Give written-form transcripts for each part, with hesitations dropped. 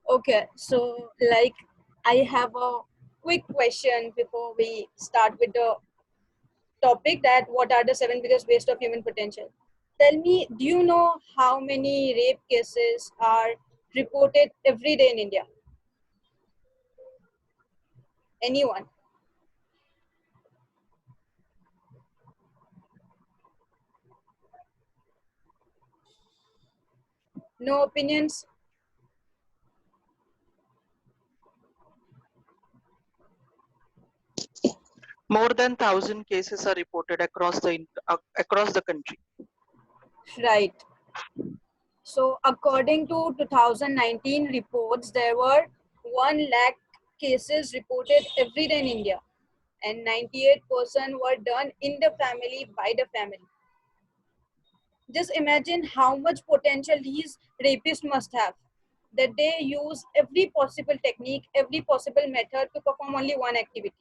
Okay, so like I have a quick question before we start with the topic, that what are the 7 biggest waste of human potential? Tell me, do you know how many rape cases are reported every day in India? Anyone? No opinions? More than 1,000 cases are reported across the country. Right. So according to 2019 reports, there were 1 lakh cases reported every day in India, and 98% were done in the family by the family. Just imagine how much potential these rapists must have, that they use every possible technique, every possible method to perform only one activity.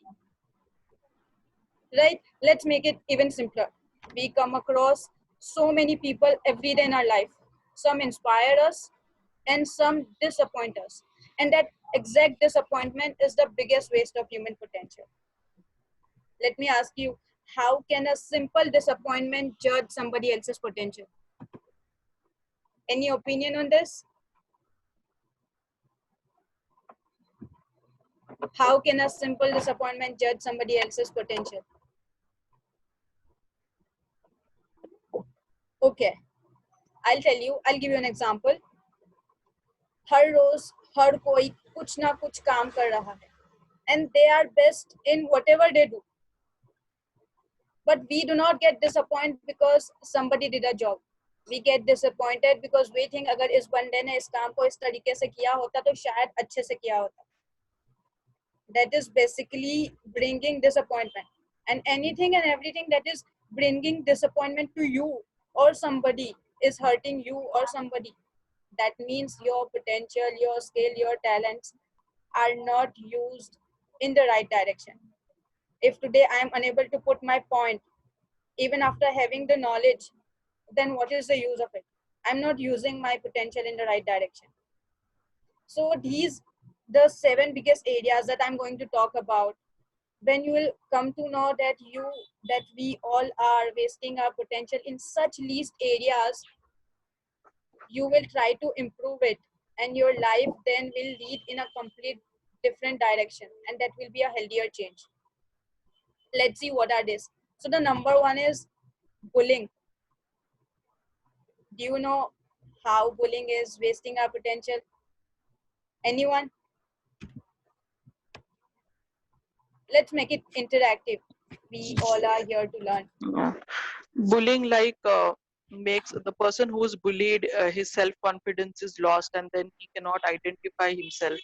Right? Let's make it even simpler. We come across so many people every day in our life. Some inspire us and some disappoint us. And that exact disappointment is the biggest waste of human potential. Let me ask you, how can a simple disappointment judge somebody else's potential? Any opinion on this? How can a simple disappointment judge somebody else's potential? Okay, I'll give you an example. हर रोज हर कोई कुछ ना कुछ काम कर रहा है, and they are best in whatever they do, but we do not get disappointed because somebody did a job. We get disappointed because we think अगर इस बंदे ने इस काम को इस तरीके से किया होता तो शायद अच्छे से किया होता. That is basically bringing disappointment, and anything and everything that is bringing disappointment to you or somebody is hurting you or somebody. That means your potential, your skill, your talents are not used in the right direction. If today I am unable to put my point, even after having the knowledge, then what is the use of it? I'm not using my potential in the right direction. So these the 7 biggest areas that I'm going to talk about. When you will come to know that we all are wasting our potential in such least areas, you will try to improve it, and your life then will lead in a complete different direction, and that will be a healthier change. Let's see what are this. So the number one is bullying. Do you know how bullying is wasting our potential? Anyone? Let's make it interactive. We all are here to learn. Bullying makes the person who is bullied, his self-confidence is lost, and then he cannot identify himself.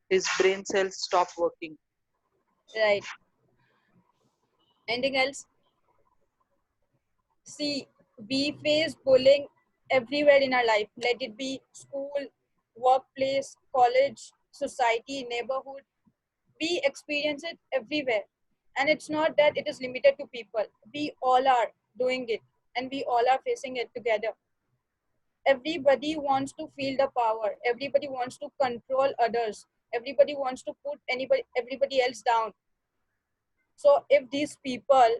His brain cells stop working. Right. Anything else? See, we face bullying everywhere in our life. Let it be school, workplace, college, society, neighborhood. We experience it everywhere. And it's not that it is limited to people. We all are doing it, and we all are facing it together. Everybody wants to feel the power. Everybody wants to control others. Everybody wants to put everybody else down. So if these people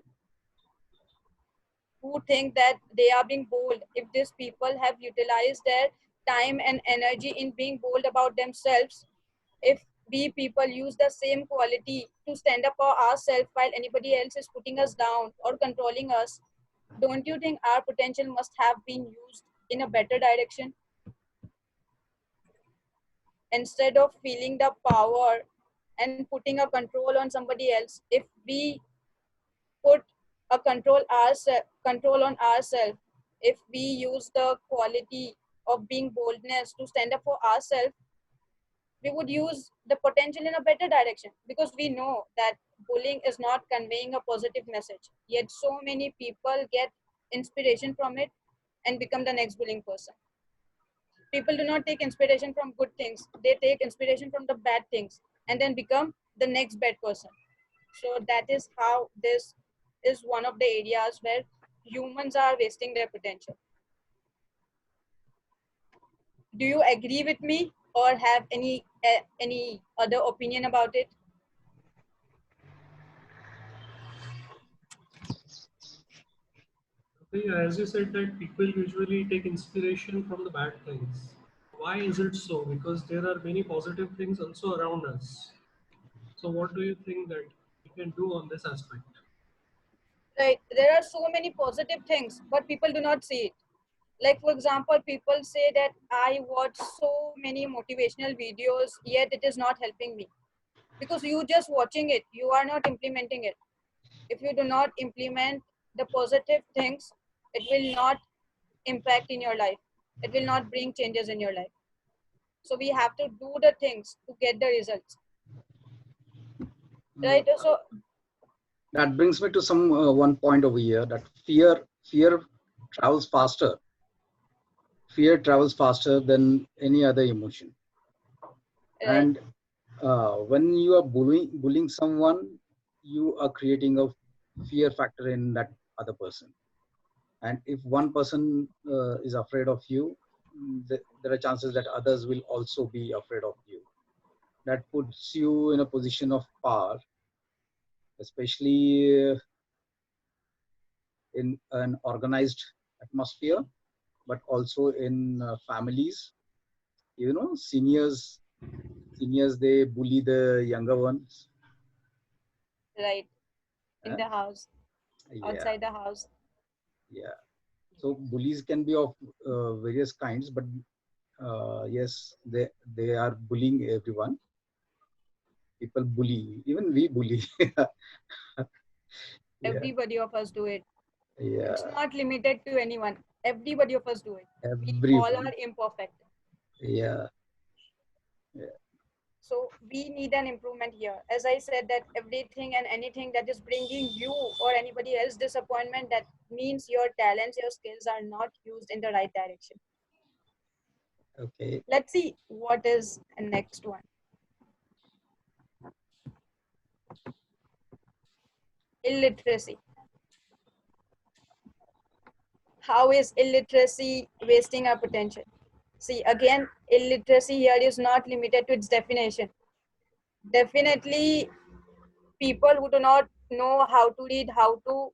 who think that they are being bold, if these people have utilized their time and energy in being bold about themselves, if we people use the same quality to stand up for ourselves while anybody else is putting us down or controlling us, don't you think our potential must have been used in a better direction? Instead of feeling the power and putting a control on somebody else, if we put a control on ourselves, if we use the quality of being boldness to stand up for ourselves, we would use the potential in a better direction, because we know that bullying is not conveying a positive message, yet so many people get inspiration from it and become the next bullying person. People do not take inspiration from good things, they take inspiration from the bad things and then become the next bad person. So that is how this is one of the areas where humans are wasting their potential. Do you agree with me? or have any other opinion about it? Okay, as you said that people usually take inspiration from the bad things. Why is it so? Because there are many positive things also around us. So what do you think that we can do on this aspect? Right, there are so many positive things, but people do not see it. Like for example, people say that I watch so many motivational videos, yet it is not helping me, because you just watching it, you are not implementing it. If you do not implement the positive things, it will not impact in your life, it will not bring changes in your life. So we have to do the things to get the results, Uh, right? So that brings me to some one point over here, that fear travels faster. Fear travels faster than any other emotion. right, And when you are bullying someone, you are creating a fear factor in that other person. And if one person is afraid of you, there are chances that others will also be afraid of you. That puts you in a position of power, especially in an organized atmosphere, but also in families. You know, seniors, they bully the younger ones. right, in eh? the house, Yeah, outside the house. yeah. So bullies can be of various kinds, but yes, they are bullying everyone. People bully, even we bully. Yeah, Everybody of us do it. It's yeah, not limited to anyone, everybody of us do it. We all everyone. are imperfect. Yeah, yeah. So we need an improvement here. As I said, that everything and anything that is bringing you or anybody else disappointment, that means your talents, your skills are not used in the right direction. Okay. Let's see what is the next one. Illiteracy. How is illiteracy wasting our potential? See, again, illiteracy here is not limited to its definition. Definitely, people who do not know how to read, how to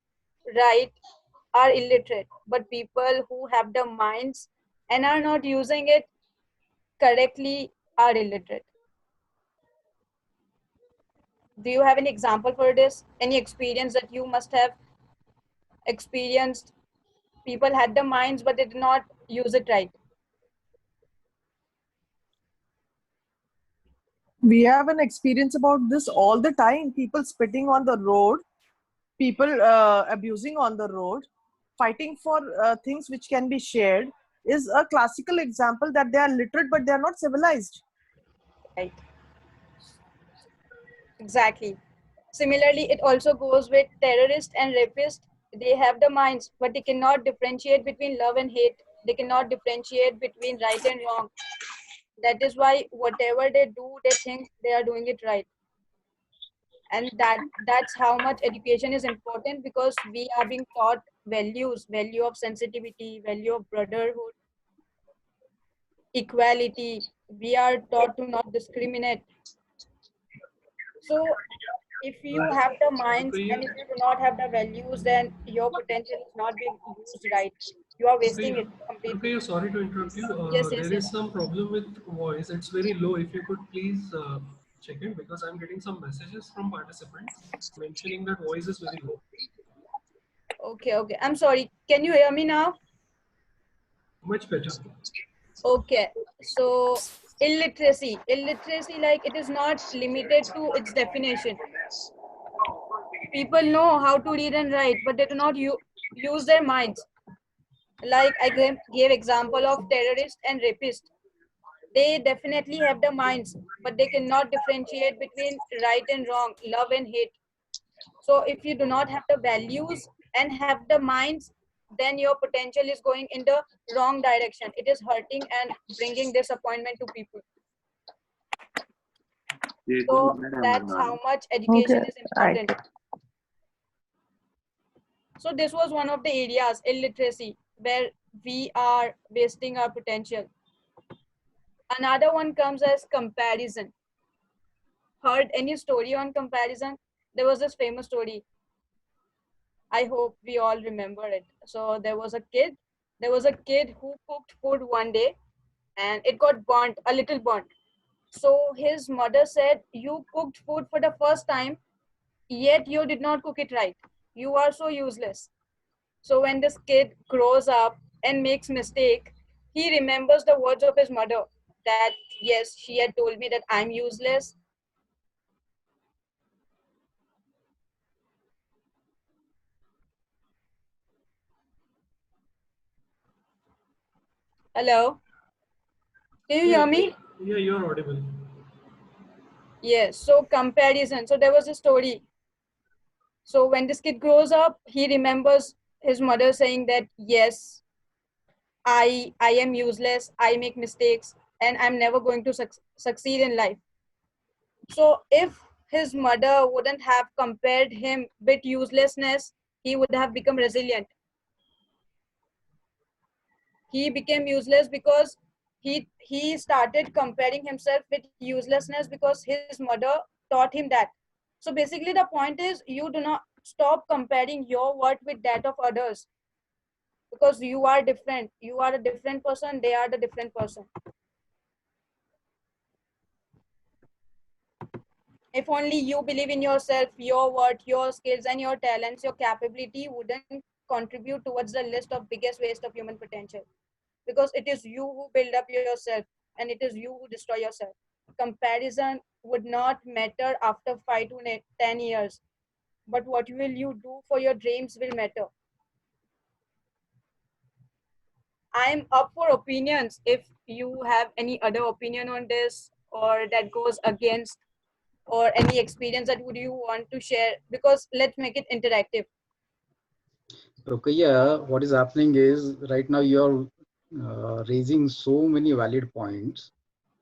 write are illiterate, but people who have the minds and are not using it correctly are illiterate. Do you have any example for this? Any experience that you must have experienced? People had the minds, but they did not use it right. We have an experience about this all the time. People spitting on the road, people abusing on the road, fighting for things which can be shared is a classical example that they are literate but they are not civilized. Right. Exactly. Similarly, it also goes with terrorists and rapists. They have the minds, but they cannot differentiate between love and hate. They cannot differentiate between right and wrong. That is why whatever they do, they think they are doing it right. And that's how much education is important, because we are being taught values, value of sensitivity, value of brotherhood, equality. We are taught to not discriminate. So if you have the minds and Rukayya, if you do not have the values, then your potential is not being used right. You are wasting Rukayya, it completely. Rukayya, sorry to interrupt you. Yes, yes, There is yes. some problem with voice. It's very low. If you could please check it, because I'm getting some messages from participants mentioning that voice is very low. Okay, okay. I'm sorry. Can you hear me now? Much better. Okay. So illiteracy, like, it is not limited to its definition. People know how to read and write, but they do not use their minds. Like I gave example of terrorist and rapist. They definitely have the minds, but they cannot differentiate between right and wrong, love and hate. So if you do not have the values and have the minds, then your potential is going in the wrong direction. It is hurting and bringing disappointment to people. So that's how much education Okay, is right. important. So this was one of the areas, illiteracy, where we are wasting our potential. Another one comes as comparison. Heard any story on comparison? There was this famous story. I hope we all remember it. So there was a kid who cooked food one day and it got burnt, a little burnt. So his mother said, "You cooked food for the first time, yet you did not cook it right. You are so useless." So when this kid grows up and makes mistake, he remembers the words of his mother that yes, she had told me that I'm useless. Hello, can you Yeah, hear me? yeah, you're audible. Yes. So comparison. So there was a story. So when this kid grows up, he remembers his mother saying that yes, I am useless. I make mistakes, and I'm never going to succeed in life. So if his mother wouldn't have compared him with uselessness, he would have become resilient. He became useless because he started comparing himself with uselessness because his mother taught him that. So basically the point is you do not stop comparing your worth with that of others because you are different. You are a different person, they are the different person. If only you believe in yourself, your worth, your skills, and your talents, your capability wouldn't contribute towards the list of biggest waste of human potential. Because it is you who build up yourself and it is you who destroy yourself. Comparison would not matter after 5 to 10 years, but what will you do for your dreams will matter. I'm up for opinions if you have any other opinion on this or that goes against or any experience that would you want to share because let's make it interactive. Rukayya, what is happening is right now you're raising so many valid points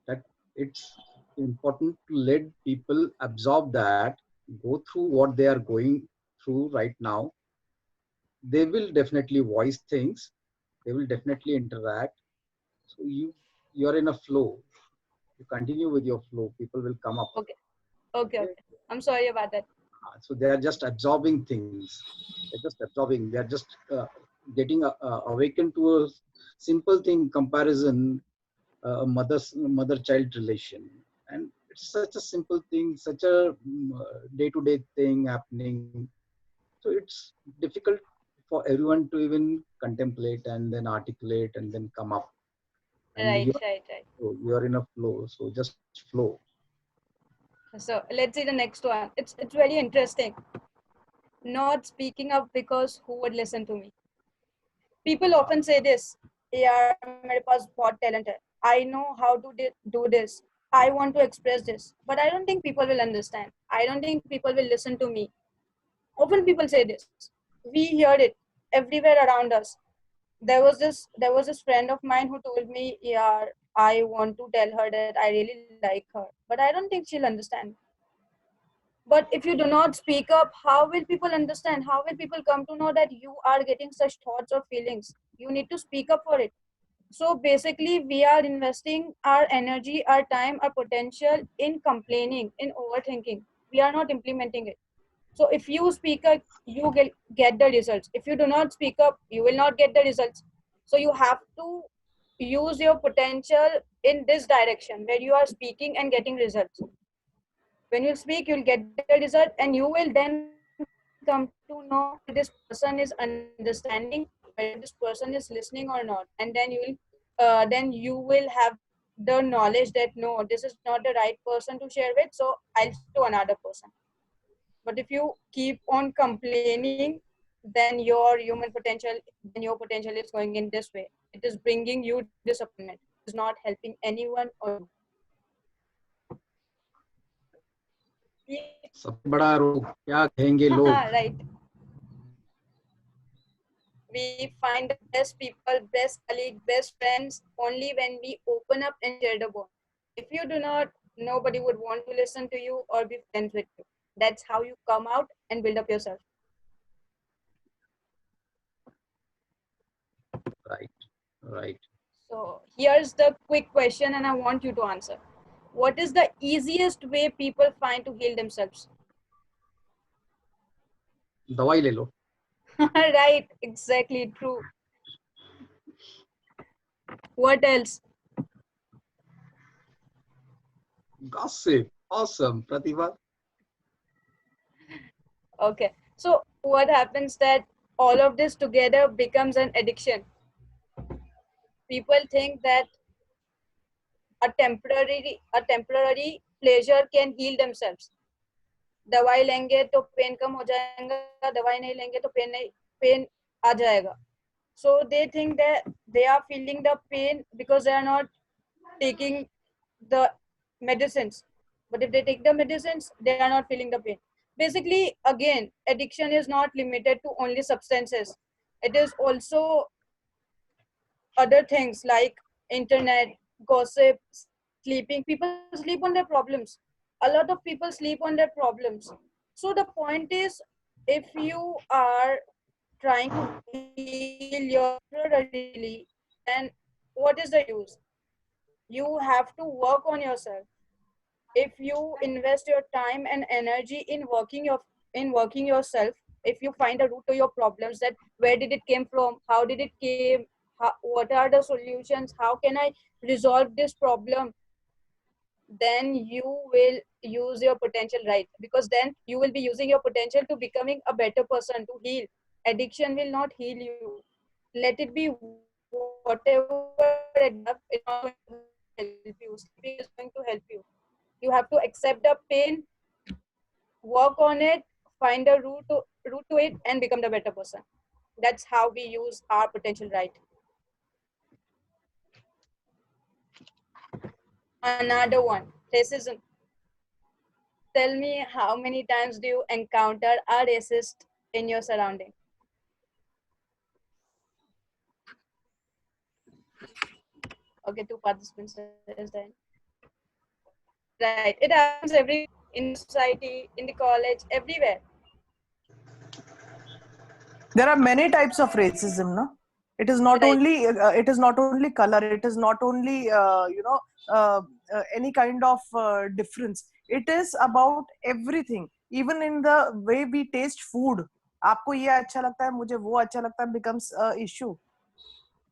that it's important to let people absorb that, go through what they are going through right now. They will definitely voice things. They will definitely interact. So you're in a flow. You continue with your flow. People will come up. Okay, okay, Okay? okay. I'm sorry about that. So they are just absorbing things. They're just absorbing. They are just getting awakened to a simple thing comparison, a mother-child relation, and it's such a simple thing, such a day-to-day thing happening. So it's difficult for everyone to even contemplate and then articulate and then come up. And Right, right, right. you're in a flow, so just flow. So let's see the next one. It's very interesting. Not speaking up because who would listen to me? People often say this, यार मेरे पास बहुत talent है. I know how to do this. I want to express this. But I don't think people will understand. I don't think people will listen to me. Often people say this. We hear it everywhere around us. There was this friend of mine who told me, yeah, I want to tell her that I really like her. But I don't think she'll understand. But if you do not speak up, how will people understand? How will people come to know that you are getting such thoughts or feelings? You need to speak up for it. So basically, we are investing our energy, our time, our potential in complaining, in overthinking. We are not implementing it. So if you speak up, you get the results. If you do not speak up, you will not get the results. So you have to use your potential in this direction where you are speaking and getting results. When you speak, you'll get the result and you will then come to know whether this person is understanding, whether this person is listening or not, and then you will have the knowledge that no, this is not the right person to share with, so I'll speak to another person. But if you keep on complaining, then your human potential, then your potential is going in this way. It is bringing you disappointment. It is not helping anyone or you. सबसे बड़ा रोग क्या कहेंगे लोग. Right. We find the best people, best colleague, best friends only when we open up and share the bond. If you do not, nobody would want to listen to you or be friends with you. That's how you come out and build up yourself. Right, right. So here's the quick question, and I want you to answer. What is the easiest way people find to heal themselves? दवाई ले लो. Right, exactly true. What else? Gossip. Awesome, Pratibha. Okay. So what happens that all of this together becomes an addiction. People think that a temporary pleasure can heal themselves. दवाई लेंगे तो pen कम हो जाएगा, दवाई नहीं लेंगे तो पेन आ जाएगा. So they think that they are feeling the pain because they are not taking the medicines. But if they take the medicines, they are not feeling the pain. Basically, again, addiction is not limited to only substances. It is also other things like internet, gossip, sleeping. People sleep on their problems. A lot of people sleep on their problems. So the point is, if you are trying to heal yourself temporarily, then what is the use? You have to work on yourself. If you invest your time and energy in working yourself, if you find a root to your problems, that where did it came from, how did it came, what are the solutions, how can I resolve this problem, then you will use your potential, right? Because then you will be using your potential to becoming a better person, to heal. Addiction will not heal you. Let it be whatever addiction you have, it's not going to help you. Sleeping is going to help you. You have to accept the pain, work on it, find a root to it, and become the better person. That's how we use our potential, right? Another one, racism. Tell me, how many times do you encounter a racist in your surrounding? Okay, two participants is there. Right, it happens everywhere, in the society, in the college, everywhere. There are many types of racism, no? It is not Right. only color. It is not only any kind of difference. It is about everything. Even in the way we taste food. आपको ये अच्छा लगता है, मुझे वो अच्छा लगता है, becomes a issue.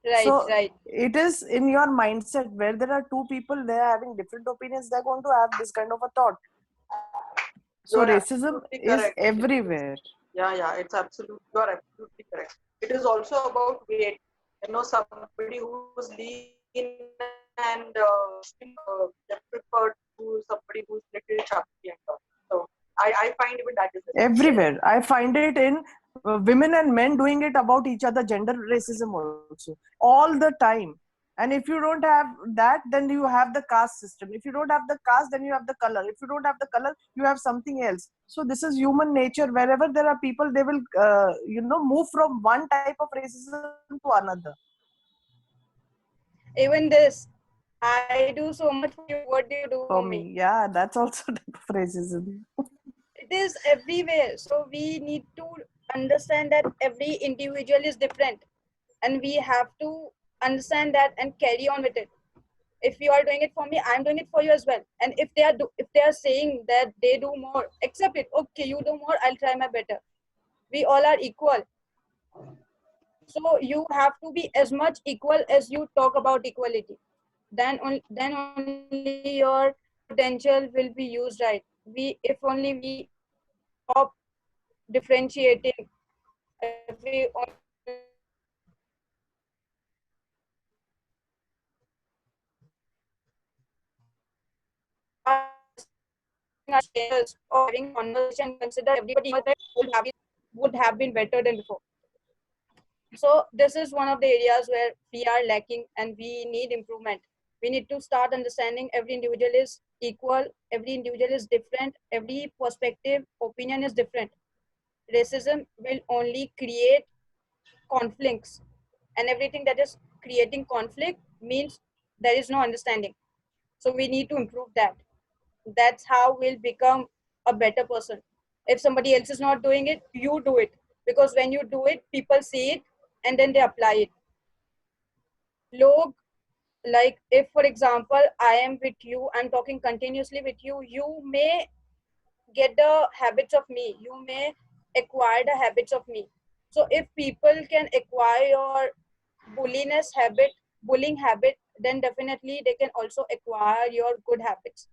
Right, So right. it is in your mindset where there are two people, they are having different opinions, they're going to have this kind of a thought. You So are racism absolutely is correct. everywhere. Yeah, it's absolute. You are absolutely correct. It is also about weight. Somebody who's lean and preferred to somebody who's little chubby and all. So I find even that is Everywhere I find it in women and men doing it about each other, gender racism also, all the time. And if you don't have that, then you have the caste system. If you don't have the caste, then you have the color. If you don't have the color, you have something else. So this is human nature. Wherever there are people, they will move from one type of racism to another. Even this, I do so much for you, what do you do For for me? me, yeah, that's also type of racism. It is everywhere. So we need to understand that every individual is different, and we have to understand that and carry on with it. If you are doing it for me, I'm doing it for you as well. And if they are saying that they do more, accept it. Okay, you do more, I'll try my better. We all are equal. So you have to be as much equal as you talk about equality. Then only your potential will be used right. If only we stop differentiating, if we only stop understanding our strangers or having a conversation, consider everybody else, would have been better than before. So this is one of the areas where we are lacking and we need improvement. We need to start understanding every individual is equal, every individual is different, every perspective, opinion is different. Racism will only create conflicts, and everything that is creating conflict means there is no understanding. So we need to improve that. That's how we'll become a better person. If somebody else is not doing it, you do it, because when you do it, people see it and then they apply it. लोग like if for example I am with you, I'm talking continuously with you, you may get the habits of me, you may acquire the habits of me. So if people can acquire your bullying habit, then definitely they can also acquire your good habits.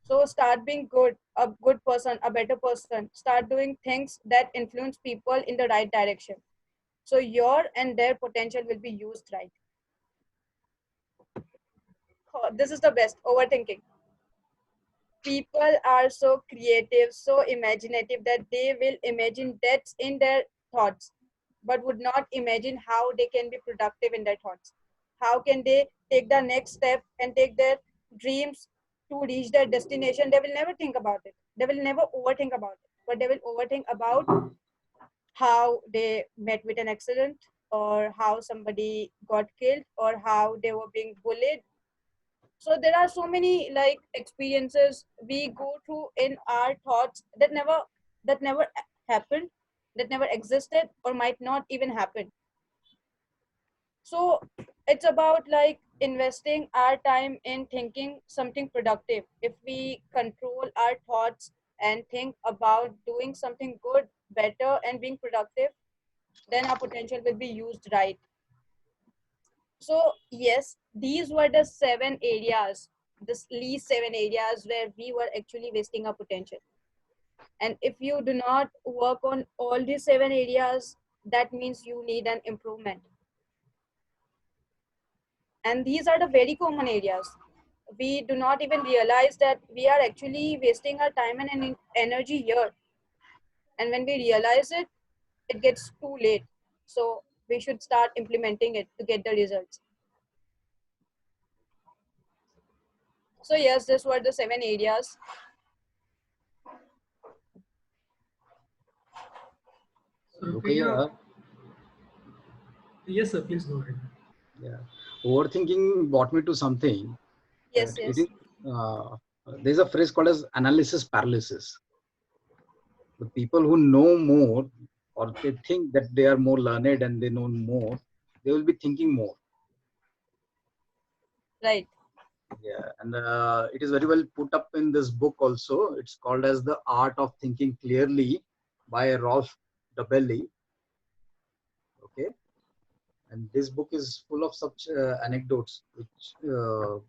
So start being good, a good person, a better person. Start doing things that influence people in the right direction. So your and their potential will be used right. Oh, this is the best, overthinking. People are so creative, so imaginative that they will imagine depths in their thoughts, but would not imagine how they can be productive in their thoughts. How can they take the next step and take their dreams to reach their destination? They will never think about it. They will never overthink about it, but they will overthink about how they met with an accident, or how somebody got killed, or how they were being bullied. So there are so many like experiences we go through in our thoughts that never happened, that never existed, or might not even happen. So it's about like investing our time in thinking something productive. If we control our thoughts and think about doing something good, better, and being productive, then our potential will be used right. So yes, these were the 7 areas, the least 7 areas where we were actually wasting our potential. And if you do not work on all these 7 areas, that means you need an improvement. And these are the very common areas. We do not even realize that we are actually wasting our time and energy here. And when we realize it, it gets too late. So we should start implementing it to get the results. So yes, these were the 7 areas. So Rukayya, Rukayya, yes, sir. Please go ahead. yeah, overthinking brought me to something that Yes, it is. yes. Uh, there's a phrase called as analysis paralysis. The people who know more, or they think that they are more learned and they know more, they will be thinking more. Right, Yeah, and it is very well put up in this book also. It's called as The Art of Thinking Clearly by Rolf Dabelli. Okay, and this book is full of such anecdotes which uh,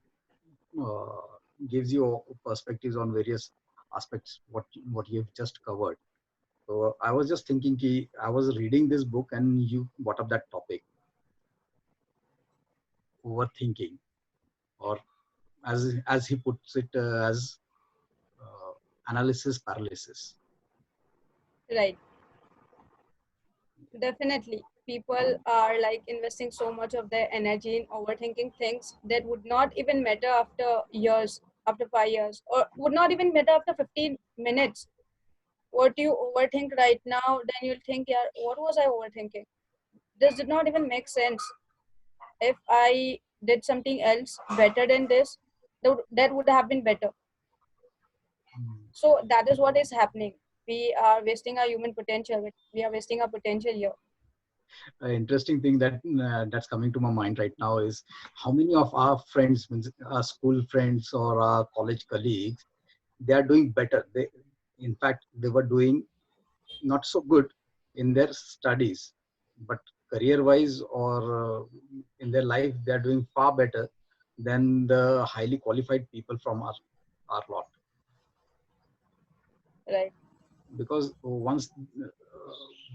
gives you perspectives on various aspects what you've just covered. So I was just thinking I was reading this book and you brought up that topic, overthinking, or as he puts it, as uh, analysis paralysis. right. Definitely. People are like investing so much of their energy in overthinking things that would not even matter after years, after 5 years, or would not even matter after 15 minutes. What you overthink right now, then you'll think, yeah, what was I overthinking? This did not even make sense. If I did something else better than this, that would have been better. Hmm. So that is what is happening. We are wasting our human potential. We are wasting our potential here. Interesting thing that's coming to my mind right now is how many of our friends, means our school friends or our college colleagues, they are doing better. They, in fact, they were doing not so good in their studies, but career-wise or in their life, they are doing far better than the highly qualified people from our lot. Right, Because once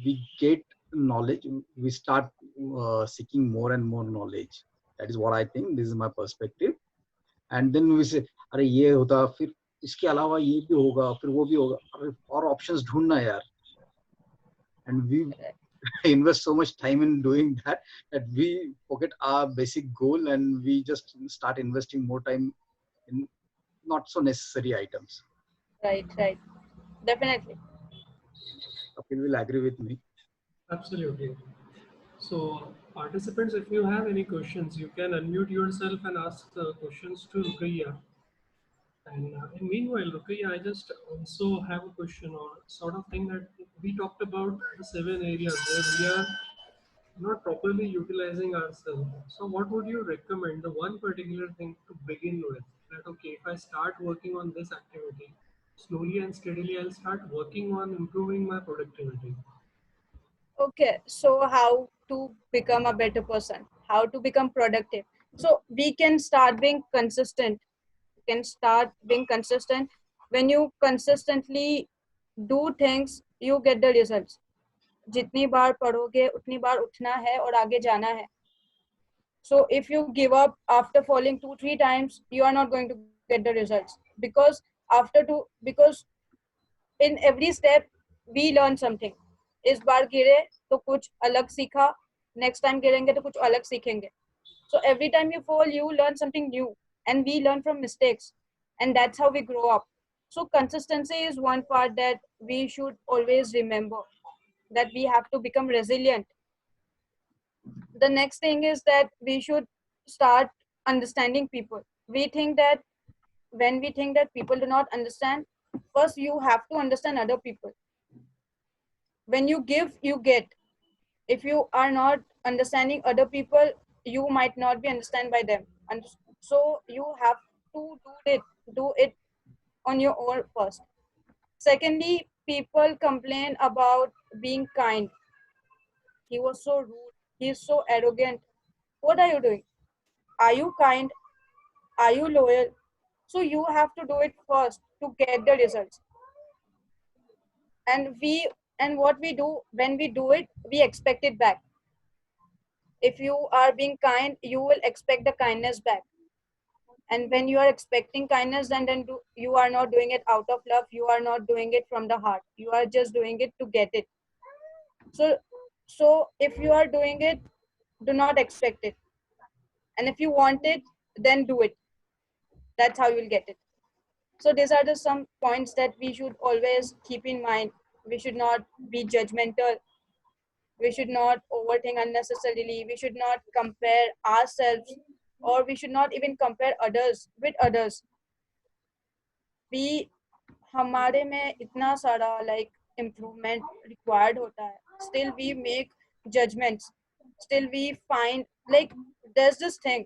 we get knowledge, we start seeking more and more knowledge. That is what I think. This is my perspective. And then we say, अरे ये होता, फिर इसके अलावा ये भी होगा, फिर वो भी होगा, अरे और options ढूंढना यार. And we right, invest so much time in doing that we forget our basic goal and we just start investing more time in not so necessary items. right, right. Definitely. Kapil will agree with me. Absolutely. So, participants, if you have any questions, you can unmute yourself and ask the questions to Rukayya. And meanwhile, Rukayya, I just also have a question or sort of thing that we talked about the 7 areas where we are not properly utilizing ourselves. So, what would you recommend? The one particular thing to begin with, that okay, if I start working on this activity, slowly and steadily, I'll start working on improving my productivity. Okay, so how to become a better person? How to become productive? So we can start being consistent. You can start being consistent. When you consistently do things, you get the results. जितनी बार पढ़ोगे उतनी बार उठना है और आगे जाना है. So if you give up after falling 2-3 times, you are not going to get the results, because in every step we learn something. इस बार गिरे तो कुछ अलग सीखा, next time गिरेंगे तो कुछ अलग सीखेंगे. So every time you fall, you learn something new, and we learn from mistakes, and that's how we grow up. So consistency is one part that we should always remember, that we have to become resilient. The next thing is that we should start understanding people. We think that when we think that people do not understand, first you have to understand other people. When you give, you get. If you are not understanding other people, you might not be understood by them, and so you have to do it on your own first. Secondly, people complain about being kind. He was so rude, he is so arrogant. What are you doing? Are you kind? Are you loyal? So you have to do it first to get the results. And what we do, when we do it, we expect it back. If you are being kind, you will expect the kindness back. And when you are expecting kindness, then you are not doing it out of love, you are not doing it from the heart, you are just doing it to get it. So if you are doing it, do not expect it. And if you want it, then do it. That's how you'll get it. So these are the some points that we should always keep in mind. We should not be judgmental. We should not overthink unnecessarily. We should not compare ourselves, or we should not even compare others with others. We हमारे में इतना सारा like improvement required होता है. Still we make judgments. Still we find like there's this thing.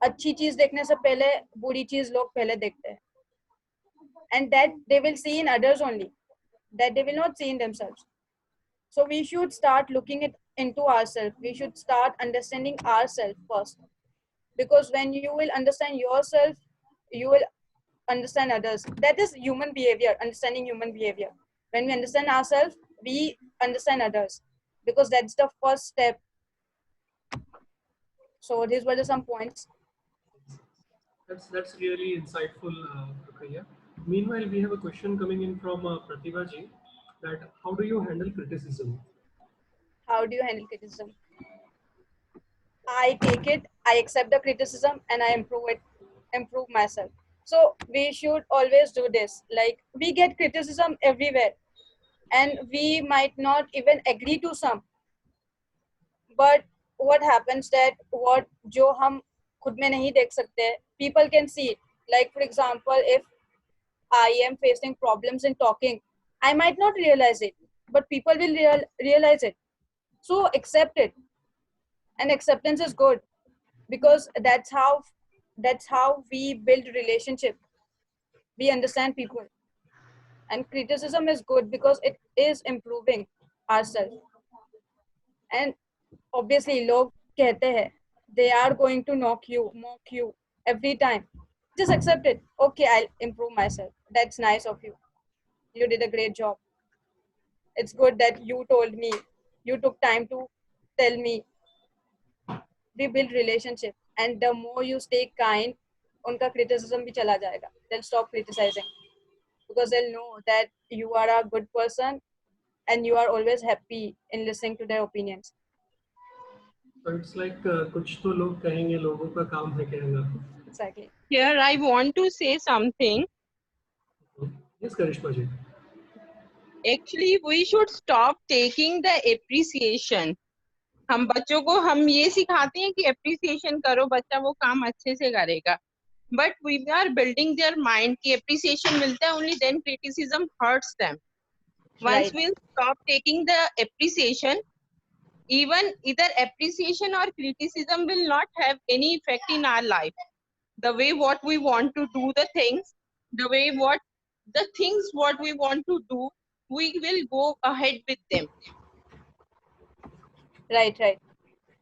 अच्छी चीज देखने से पहले बुरी चीज लोग पहले देखते हैं. And that they will see in others only, that they will not see in themselves. So we should start looking into ourselves. We should start understanding ourselves first, because when you will understand yourself, you will understand others. That is human behavior, understanding human behavior. When we understand ourselves, we understand others, because that's the first step. So these were the some points. That's really insightful, Rukayya. Meanwhile, we have a question coming in from Pratibha ji, that how do you handle criticism? How do you handle criticism? I take it, I accept the criticism, and I improve myself. So we should always do this. Like, we get criticism everywhere, and we might not even agree to some. But what happens that what जो हम खुद में नहीं देख सकते, people can see it. Like for example, if I am facing problems in talking, I might not realize it, but people will realize it. So accept it, and acceptance is good, because that's how we build relationship. We understand people, and criticism is good because it is improving ourselves. And obviously log कहते हैं, they are going to mock you every time. Just accept it. Okay, I'll improve myself. That's nice of you. You did a great job. It's good that you told me, you took time to tell me. We build relationship, and the more you stay kind, उनका criticism भी चला जाएगा. They'll stop criticizing, because they'll know that you are a good person and you are always happy in listening to their opinions. So it's like कुछ तो लोग कहेंगे, लोगों का काम है कहना. Exactly. Here I want to say something. Yes, Karishma ji. Actually, we should stop taking the appreciation. हम बच्चों को हम ये सिखाते हैं कि appreciation करो, बच्चा वो काम अच्छे से करेगा. But we are building their mind कि appreciation मिलता है, only then criticism hurts them. Once Right. we'll stop taking the appreciation, even either appreciation or criticism will not have any effect in our life. The way what we want to do the things, the way what the things what we want to do, we will go ahead with them. Right, right.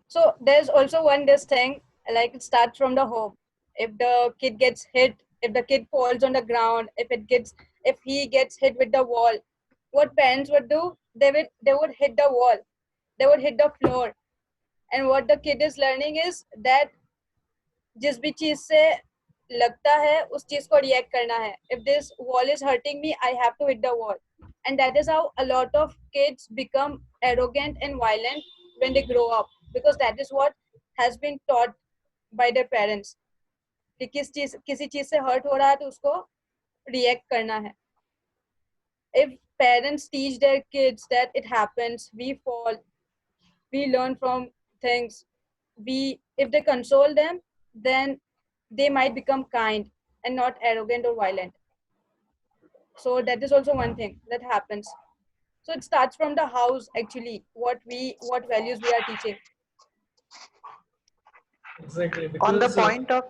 So there's also one this thing, like it starts from the home. If the kid gets hit, if the kid falls on the ground, if he gets hit with the wall, what parents would do? They would hit the wall, they would hit the floor, and what the kid is learning is that जिस भी चीज से लगता है उस चीज को react करना है. If this wall is hurting me, I have to hit the wall. And that is how a lot of kids become arrogant and violent when they grow up, because that is what has been taught by their parents कि किसी चीज से hurt हो रहा है तो उसको react करना है. If parents teach their kids that it happens, we fall, we learn from things, if they console them, then they might become kind and not arrogant or violent. So that is also one thing that happens. So it starts from the house, actually, what values we are teaching. Exactly, On the because point of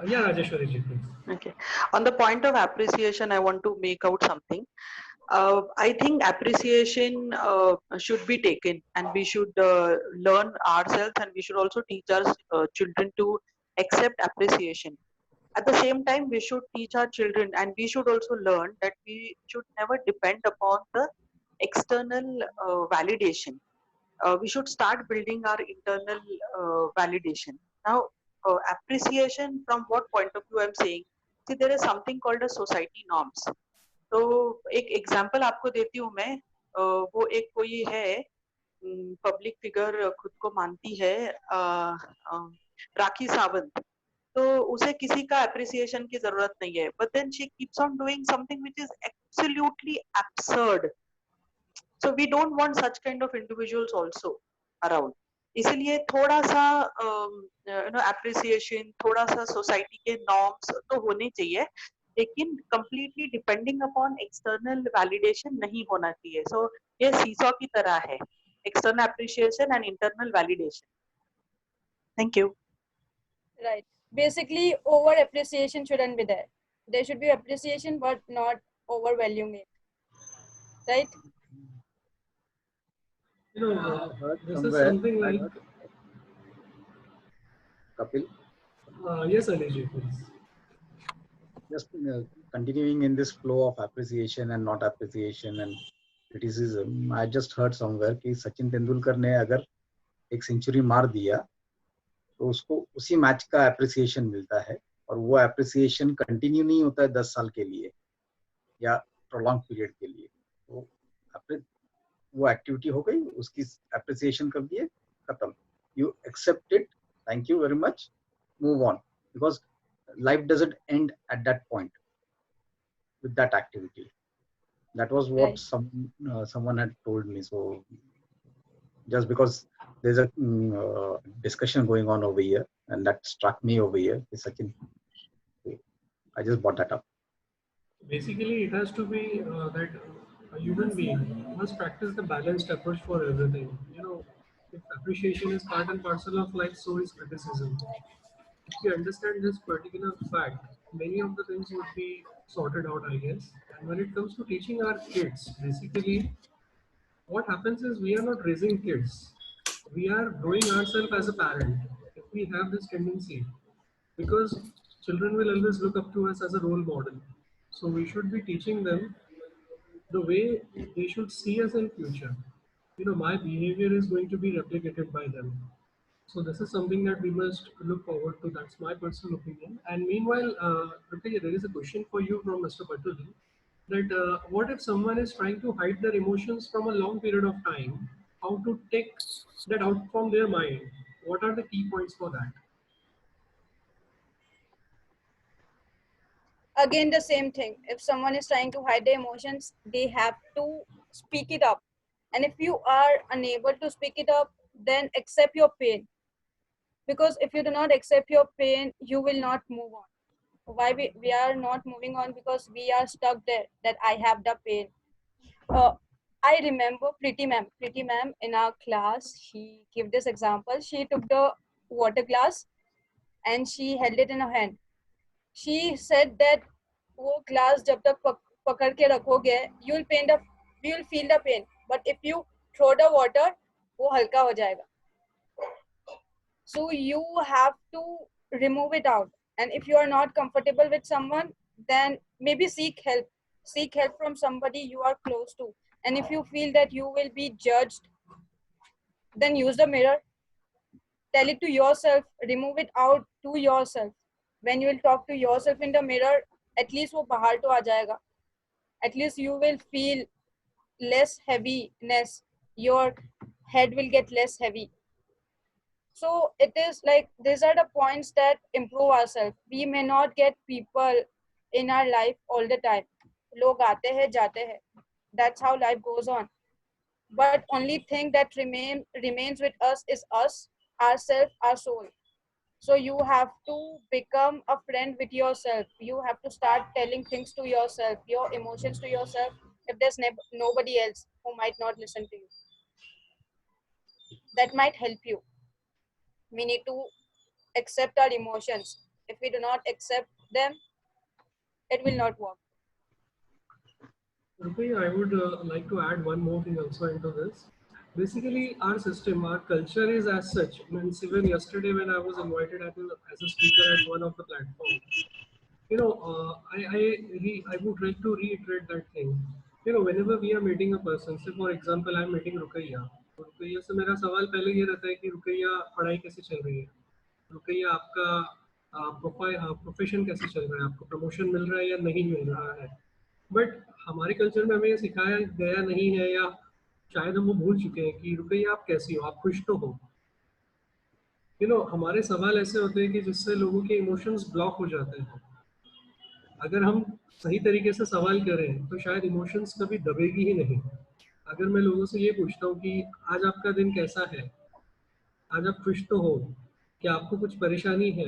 yeah, Rajeshwari ji, please. okay, on the point of appreciation, I want to make out something. I think appreciation should be taken, and we should learn ourselves, and we should also teach our children to accept appreciation. At the same time, we should teach our children, and we should also learn that we should never depend upon the external validation. We should start building our internal validation. Now, appreciation from what point of view I'm saying? See, there is something called a society norms. तो एक example आपको देती हूँ मैं. वो एक कोई है पब्लिक फिगर, खुद को मानती है राखी सावंत. तो उसे किसी का अप्रिसिएशन की जरूरत नहीं है, but then she keeps on doing something which is absolutely absurd. So we don't want such kind of individuals also around. इसीलिए थोड़ा सा एप्रिसिएशन, थोड़ा सा सोसाइटी के नॉर्म्स तो होने चाहिए, लेकिन completely depending upon external validation नहीं होना चाहिए. सो ये सीसॉ की तरह है, external appreciation and internal validation. Thank you. Right. Basically, over appreciation shouldn't be there. There should be appreciation, but not overvaluing it. Right? You know, I heard this is somewhere. something like Kapil, yes, Aniji, please. just continuing in this flow of appreciation and not appreciation and criticism, I just heard somewhere कि सचिन तेंदुलकर ने अगर एक century मार दिया तो उसको उसी match का एप्रिसिएशन मिलता है, और वो एप्रिसिएशन कंटिन्यू नहीं होता है 10 साल के लिए या प्रोलॉन्ग पीरियड के लिए. तो वो एक्टिविटी हो गई, उसकी एप्रिसिएशन कर दिए, खत्म. You accept it, thank you very much, move on, because life doesn't end at that point with that activity. That was what Right. someone had told me. So just because there's a discussion going on over here, and that struck me over here, Sachin, I just brought that up. Basically, it has to be that a human being must practice the balanced approach for everything. You know, if appreciation is part and parcel of life, so is criticism. If we understand this particular fact, many of the things would be sorted out, I guess. And when it comes to teaching our kids, basically, what happens is we are not raising kids. We are growing ourselves as a parent. If we have this tendency, because children will always look up to us as a role model. So we should be teaching them the way they should see us in future. You know, my behavior is going to be replicated by them. So this is something that we must look forward to. That's my personal opinion. And meanwhile, Rukayya, there is a question for you from Mr. Patul. That what if someone is trying to hide their emotions from a long period of time? How to take that out from their mind? What are the key points for that? Again, the same thing. If someone is trying to hide their emotions, they have to speak it up. And if you are unable to speak it up, then accept your pain. Because if you do not accept your pain, you will not move on. Why we are not moving on? Because we are stuck there, that I have the pain. I remember Pretty ma'am in our class, she gave this example. She took the water glass and she held it in her hand. She said that वो glass जब तक पकड़ के रखोगे, you'll feel the pain. But if you throw the water, वो हल्का हो जाएगा. So you have to remove it out. And if you are not comfortable with someone, then maybe seek help. Seek help from somebody you are close to. And if you feel that you will be judged, then use the mirror. Tell it to yourself. Remove it out to yourself. When you will talk to yourself in the mirror, at least वो बाहर तो आ जाएगा. At least you will feel less heaviness. Your head will get less heavy. So it is like these are the points that improve ourselves. We may not get people in our life all the time. लोग आते हैं जाते हैं. That's how life goes on. But only thing that remains with us, ourself, our soul. So you have to become a friend with yourself. You have to start telling things to yourself, your emotions to yourself, if there's nobody else who might not listen to you. That might help you. We need to accept our emotions. If we do not accept them, it will not work. Okay, I would like to add one more thing also into this. Basically, our system, our culture is as such. Means even yesterday when I was invited as a speaker at one of the platforms, I would like to reiterate that thing. Whenever we are meeting a person, say for example, I'm meeting Rukayya. तो रुकैया से मेरा सवाल पहले ये रहता है कि रुकैया पढ़ाई कैसे चल रही है, रुकैया आपका प्रोफेशन कैसे चल रहा है, आपको प्रमोशन मिल रहा है या नहीं मिल रहा है. बट हमारे कल्चर में हमें ये सिखाया गया नहीं है, या शायद हम वो भूल चुके हैं कि रुकैया आप कैसी हो, आप खुश तो हो. हमारे सवाल ऐसे होते हैं कि जिससे लोगों के इमोशंस ब्लॉक हो जाते हैं. अगर हम सही तरीके से सवाल करें तो शायद इमोशंस कभी दबेगी ही नहीं. अगर मैं लोगों से ये पूछता हूँ कि आज आपका दिन कैसा है, आज आप खुश तो हो, क्या आपको कुछ परेशानी है,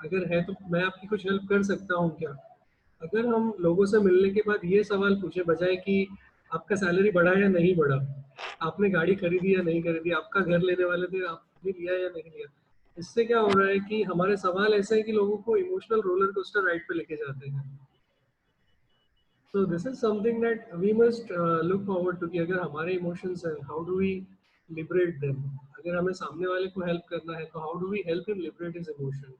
अगर है तो मैं आपकी कुछ हेल्प कर सकता हूँ क्या. अगर हम लोगों से मिलने के बाद ये सवाल पूछे बजाय कि आपका सैलरी बढ़ा या नहीं बढ़ा, आपने गाड़ी खरीदी या नहीं खरीदी, आपका घर लेने वाले थे आपने लिया या नहीं लिया, इससे क्या हो रहा है कि हमारे सवाल ऐसे हैं कि लोगों को इमोशनल रोलर कोस्टर राइड पे लेके जाते हैं. So this is something that we must look forward to कि अगर हमारे emotions हैं, how do we liberate them? अगर हमें सामने वाले को help करना है तो how do we help him liberate his emotion?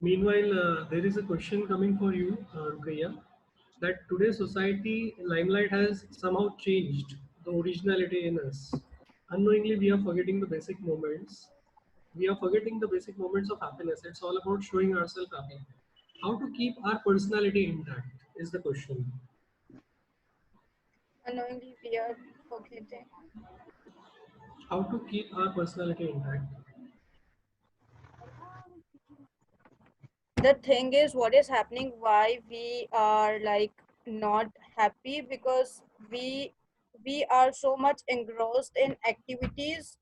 Meanwhile, there is a question coming for you, Rukayya, that today's society limelight has somehow changed the originality in us. Unknowingly, we are forgetting the basic moments. We are forgetting the basic moments of happiness. It's all about showing ourselves happy. How to keep our personality intact is the question. Unknowingly, we are forgetting. How to keep our personality intact? The thing is, what is happening, why we are like not happy, because we are so much engrossed in activities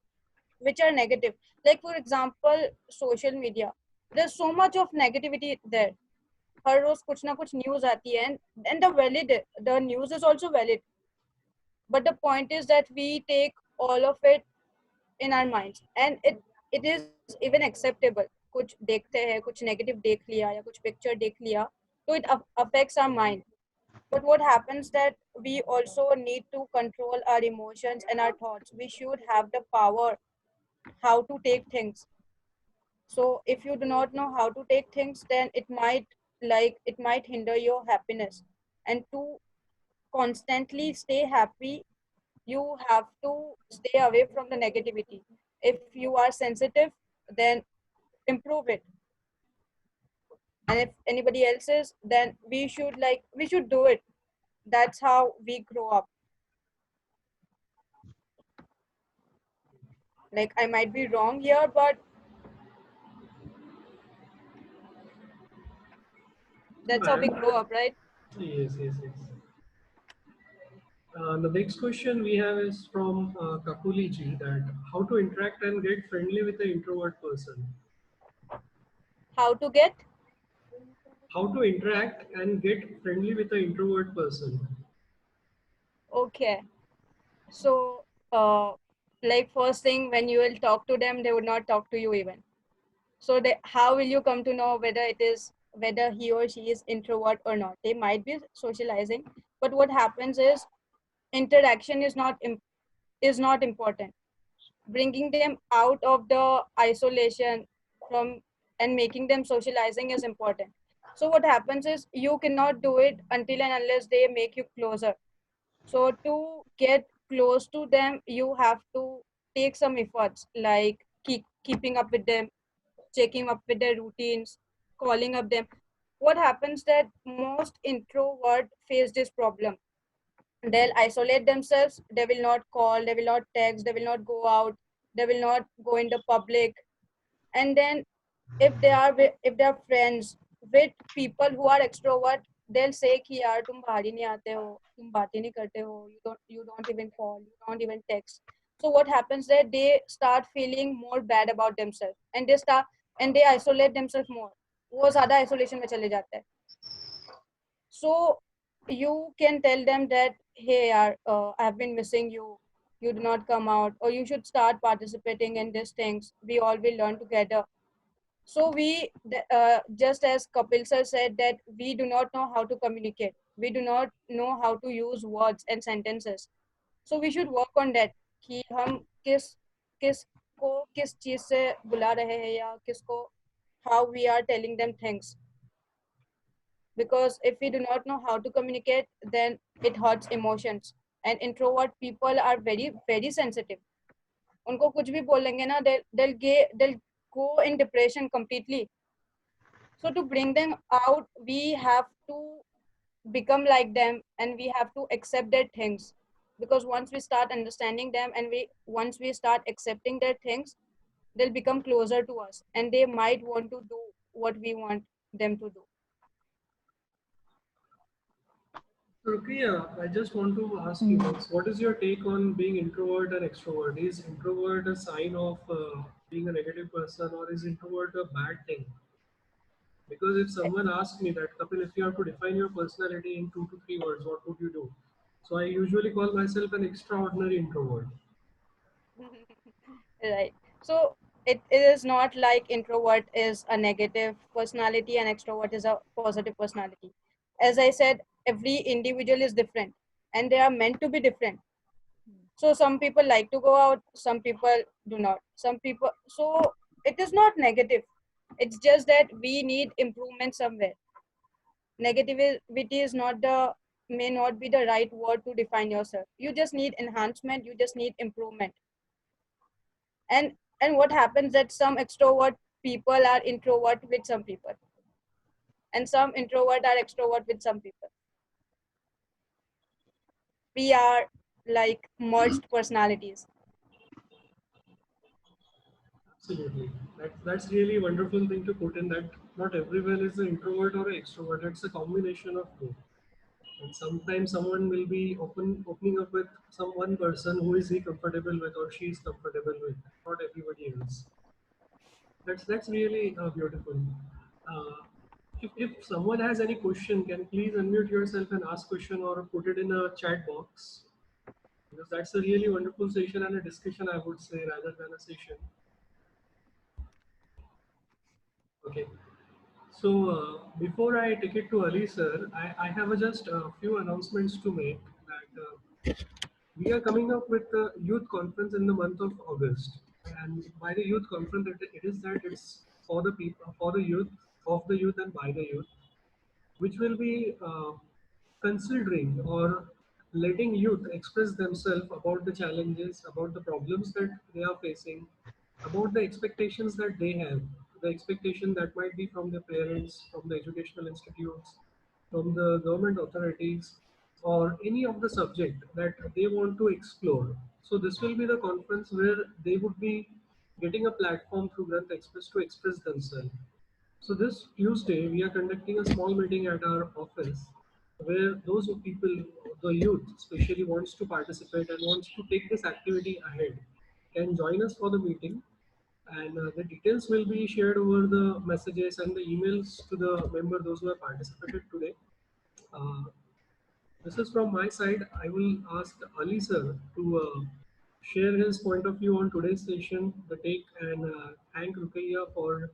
which are negative. Like for example, social media, there's so much of negativity there. हर रोज कुछ ना कुछ news आती है, and the news is also valid, but the point is that we take all of it in our minds, and it is even acceptable. कुछ देखते हैं, कुछ negative देख लिया या कुछ पिक्चर देख लिया, तो it affects our mind. But what happens that we also need to control our emotions and our thoughts. We should have the power how to take things. So if you do not know how to take things, then it might hinder your happiness. And to constantly stay happy, you have to stay away from the negativity. If you are sensitive, then improve it. And if anybody else is, then we should do it. That's how we grow up. Like I might be wrong here, but that's how we grow up, right? Yes, yes, yes. The next question we have is from Kakuli ji, that how to interact and get friendly with an introvert person. How to get How to interact and get friendly with an introvert person. Okay. So, like first thing, when you will talk to them, they would not talk to you even. So, how will you come to know whether he or she is introvert or not? They might be socializing, but what happens is interaction is not important. Bringing them out of the isolation from and making them socializing is important. So what happens is you cannot do it until and unless they make you closer. So to get close to them, you have to take some efforts like keeping up with them, checking up with their routines, calling up them. What happens that most introvert face this problem. They'll isolate themselves. They will not call. They will not text. They will not go out. They will not go in the public. And then if they are friends with people who are extrovert, they'll say कि यार तुम बाहर ही नहीं आते हो, तुम बातें नहीं करते हो, you don't even call, you don't even text. So what happens that they start feeling more bad about themselves and they isolate themselves more. वो ज़्यादा isolation में चले जाते हैं. So you can tell them that hey yaar, I've been missing you, you do not come out, or you should start participating in these things, we all will learn together. So just as Kapil sir said, that we do not know how to communicate. We do not know how to use words and sentences. So we should work on that. कि हम किस को किस चीज से बुला रहे हैं या किसको how we are telling them things. Because if we do not know how to communicate, then it hurts emotions. And introvert people are very very sensitive. उनको कुछ भी बोलेंगे ना, they'll go in depression completely. So to bring them out, we have to become like them and we have to accept their things. Because once we start understanding them and once we start accepting their things, they'll become closer to us and they might want to do what we want them to do. So, Rukayya, I just want to ask you this. What is your take on being introvert and extrovert? Is introvert a sign of being a negative person, or is introvert a bad thing? Because if someone asks me that, Kapil, if you have to define your personality in 2 to 3 words, what would you do? So I usually call myself an extraordinary introvert. Right. So it is not like introvert is a negative personality and extrovert is a positive personality. As I said, every individual is different and they are meant to be different. So some people like to go out, some people do not. Some people, so it is not negative. It's just that we need improvement somewhere. Negativity is not the may not be the right word to define yourself. You just need enhancement. You just need improvement. And what happens that some extrovert people are introvert with some people, and some introvert are extrovert with some people. We are like merged personalities. Absolutely. That's really a wonderful thing to put in, that not everyone is an introvert or an extrovert. It's a combination of both. And sometimes someone will be opening up with some one person who is he comfortable with or she is comfortable with, not everybody else. That's really beautiful. Uh, if someone has any question, can please unmute yourself and ask question or put it in a chat box, because that's a really wonderful session and a discussion, I would say, rather than a session. Okay. So before I take it to Ali sir, I have just a few announcements to make. That we are coming up with the youth conference in the month of August, and by the youth conference, it is that it's for the people, for the youth, of the youth, and by the youth, which will be considering or letting youth express themselves about the challenges, about the problems that they are facing, about the expectations that they have, the expectation that might be from their parents, from the educational institutes, from the government authorities, or any of the subject that they want to explore. So this will be the conference where they would be getting a platform through Granth Express to express themselves. So this Tuesday, we are conducting a small meeting at our office where those who people, the youth especially, wants to participate and wants to take this activity ahead can join us for the meeting. And the details will be shared over the messages and the emails to the member, those who have participated today. Uh, This is from my side. I will ask Ali sir to share his point of view on today's session, the take, and thank Rukayya for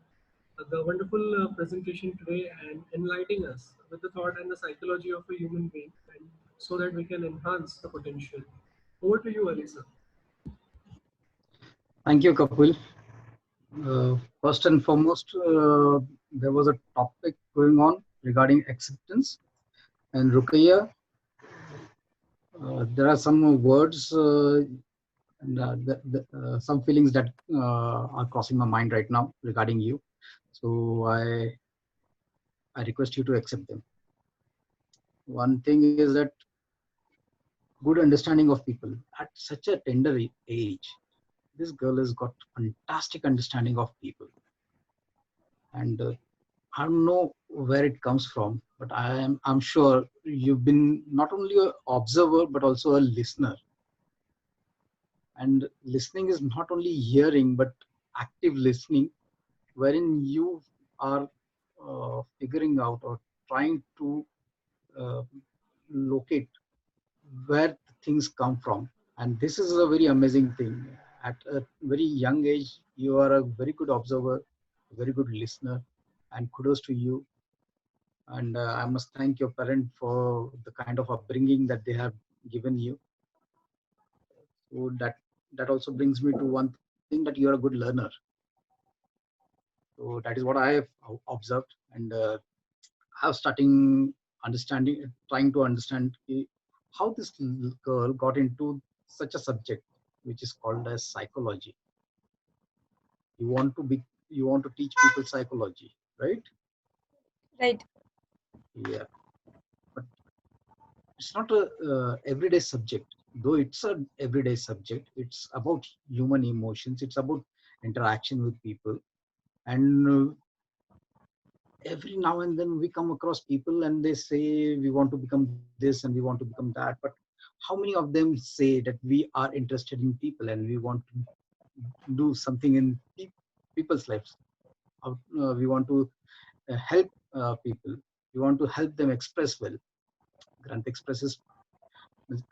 the wonderful presentation today and enlightening us with the thought and the psychology of a human being, and so that we can enhance the potential. Over to you, Ali sir. Thank you, Kapil. First and foremost, there was a topic going on regarding acceptance. And Rukaiya, there are some words and some feelings that are crossing my mind right now regarding you. So I request you to accept them. One thing is that good understanding of people at such a tender age. This girl has got fantastic understanding of people, and I don't know where it comes from, but I'm sure you've been not only an observer but also a listener. And listening is not only hearing but active listening, wherein you are figuring out or trying to uh, locate where things come from. And this is a very amazing thing. At a very young age, you are a very good observer, a very good listener, and kudos to you. And I must thank your parent for the kind of upbringing that they have given you. So that also brings me to one thing, that you are a good learner. So that is what I have observed, and I was starting understanding, trying to understand how this girl got into such a subject, which is called as psychology. You want to be, you want to teach people psychology, right? Right. Yeah, but it's not a everyday subject. Though it's a everyday subject, it's about human emotions. It's about interaction with people, and every now and then we come across people and they say we want to become this and we want to become that, but how many of them say that we are interested in people and we want to do something in people's lives? We want to help people, we want to help them express well. Grant expresses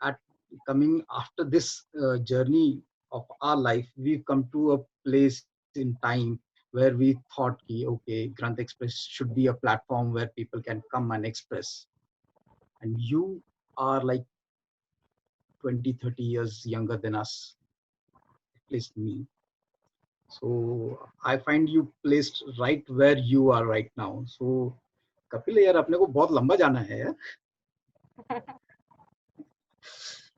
at coming after this journey of our life, we've come to a place in time where we thought okay, Grant Express should be a platform where people can come and express. And you are like 20, 30 years younger than us, at least me. So I find you placed right where you are right now. So Kapil यार अपने को बहुत लंबा जाना है यार.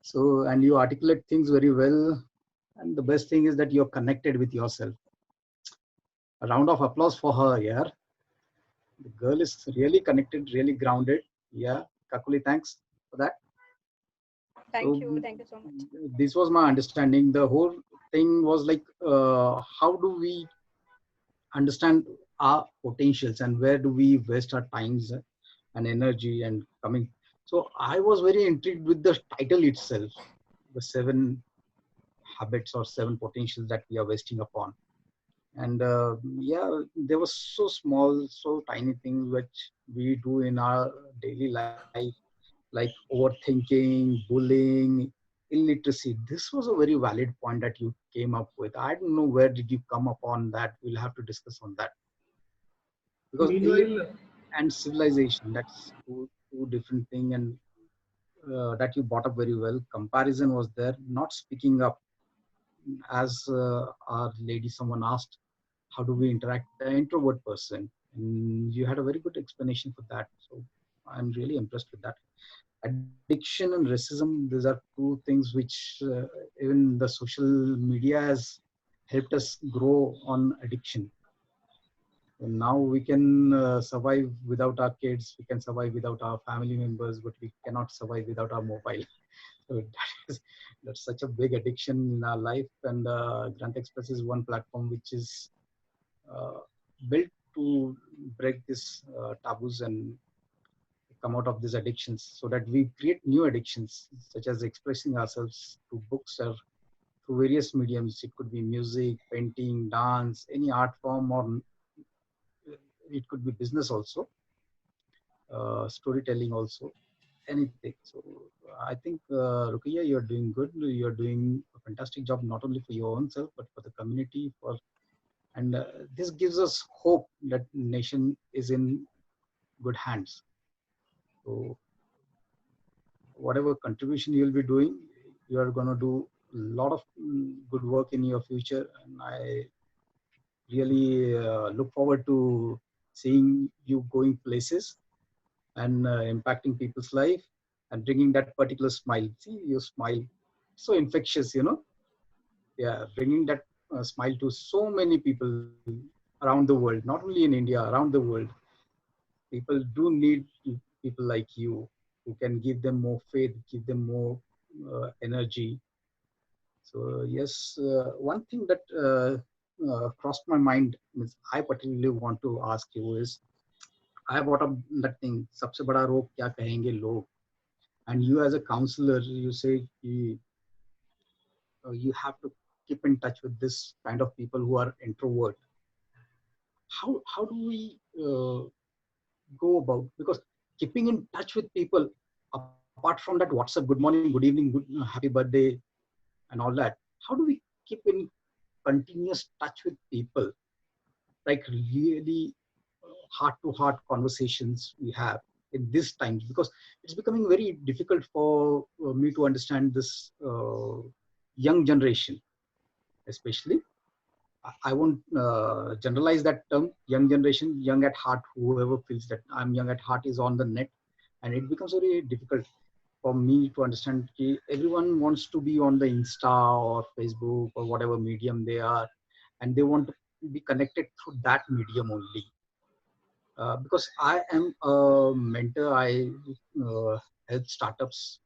So, and you articulate things very well. And the best thing is that you're connected with yourself. A round of applause for her, yeah. The girl is really connected, really grounded. Yeah, Kakuli, thanks for that. Thank you. So Thank you so much. this was my understanding. The whole thing was like, how do we understand our potentials and where do we waste our times and energy and coming. So I was very intrigued with the title itself, the 7 habits or 7 potentials that we are wasting upon. And yeah, there was so small, so tiny things which we do in our daily life, like overthinking, bullying, illiteracy. This was a very valid point that you came up with. I don't know where did you come upon that. We'll have to discuss on that, because illiteracy Meanwhile, and civilization, that's two different thing. And that you brought up very well. Comparison was there, not speaking up, as our lady someone asked, how do we interact with an introvert person, and you had a very good explanation for that. So I'm really impressed with that. Addiction and racism, these are two things which even the social media has helped us grow on addiction. And now we can survive without our kids, we can survive without our family members, but we cannot survive without our mobile. So that's such a big addiction in our life. And Grant Express is one platform which is uh, built to break these taboos and come out of these addictions, so that we create new addictions, such as expressing ourselves through books or through various mediums. It could be music, painting, dance, any art form, or it could be business also, storytelling also. anything. So I think Rukayya, you're doing good. You're doing a fantastic job, not only for your own self but for the community. And this gives us hope that nation is in good hands. So whatever contribution you'll be doing, you are going to do a lot of good work in your future. And I really look forward to seeing you going places and impacting people's life and bringing that particular smile. See, your smile, so infectious, Yeah, bringing that smile to so many people around the world, not only in India, around the world. People do need people like you who can give them more faith, give them more energy. So yes, one thing that crossed my mind is I particularly want to ask you is I brought up that thing, सबसे बड़ा रोग क्या कहेंगे लोग, and you as a counselor, you say you have to keep in touch with this kind of people who are introvert. How do we go about, because keeping in touch with people apart from that WhatsApp good morning, good evening, good happy birthday and all that, how do we keep in continuous touch with people, like really heart to heart conversations we have in these times, because it's becoming very difficult for me to understand this young generation especially. I won't generalize that term, young generation, young at heart. Whoever feels that I'm young at heart is on the net, and it becomes very difficult for me to understand. Everyone wants to be on the Insta or Facebook or whatever medium they are, and they want to be connected through that medium only. Because I am a mentor, I help startups,